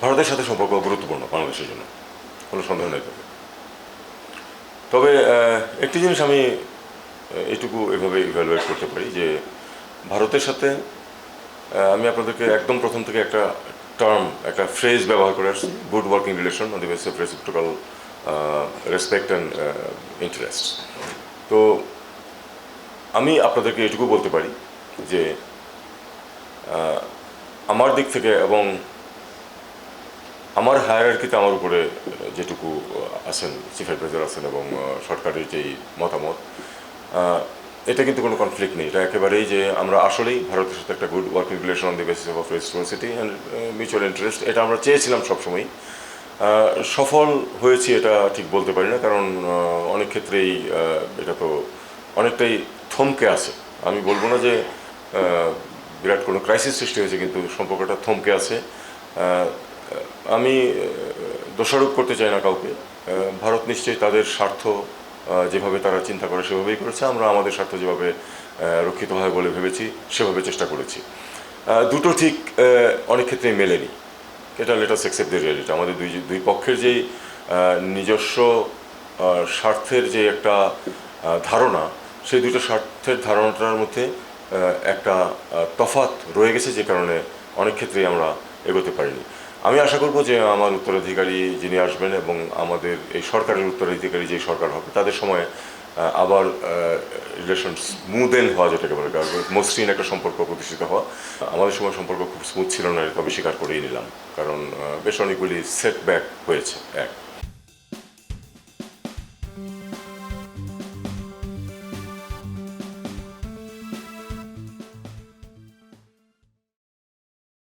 ভারতের সাথে সম্পর্ক গুরুত্বপূর্ণ বাংলাদেশের জন্য, কোনো সন্দেহ নেই। তবে একটি জিনিস আমি এইটুকু এভাবে ইভ্যালুয়েট করতে পারি যে ভারতের সাথে আমি আপনাদেরকে একদম প্রথম থেকে একটা টার্ম, একটা ফ্রেজ ব্যবহার করে আসছি, good working relation on the basis of reciprocal respect and interest. তো আমি আপনাদেরকে এটুকু বলতে পারি যে আমার দিক থেকে এবং আমার হায়ারার্কিতে আমার উপরে যেটুকু আছেন চিফ অ্যাডভাইজার আছেন এবং সরকারের যেই মতামত, এটা কিন্তু কোনো কনফ্লিক্ট নেই। এটা একেবারেই যে আমরা আসলেই ভারতের সাথে একটা good working relation on the basis of reciprocity and mutual interest, এটা আমরা চেয়েছিলাম সবসময়। সফল হয়েছি এটা ঠিক বলতে পারি না, কারণ অনেক ক্ষেত্রেই এটা তো অনেকটাই থমকে আছে। আমি বলবো না যে বিরাট কোনো ক্রাইসিস সৃষ্টি হয়েছে, কিন্তু সম্পর্কটা থমকে আছে। আমি দোষারোপ করতে চাই না কাউকে। ভারত নিশ্চয়ই তাদের স্বার্থ যেভাবে তারা চিন্তা করে সেভাবেই করেছে, আমরা আমাদের স্বার্থ যেভাবে রক্ষিত হয় বলে ভেবেছি সেভাবে চেষ্টা করেছি। দুটো ঠিক অনেক ক্ষেত্রেই মেলেনি, এটা লেটাস অ্যাকসেপ্ট দ্য রিয়ালিটি। আমাদের দুই পক্ষের যেই নিজস্ব স্বার্থের যে একটা ধারণা, সেই দুটো স্বার্থের ধারণাটার মধ্যে একটা তফাৎ রয়ে গেছে, যে কারণে অনেক ক্ষেত্রেই আমরা এগোতে পারিনি। আমি আশা করব যে আমার উত্তরাধিকারী যিনি আসবেন এবং আমাদের এই সরকারের উত্তরাধিকারী যে সরকার হবে, তাদের সময় আবার রিলেশন স্মুদেন হওয়া, যেটাকে বলে মসৃণ একটা সম্পর্ক প্রতিষ্ঠিত হওয়া। আমাদের সময় সম্পর্ক খুব স্মুথ ছিল না, এটা আমি স্বীকার করেই নিলাম, কারণ বেশ অনেকগুলি সেটব্যাক হয়েছে।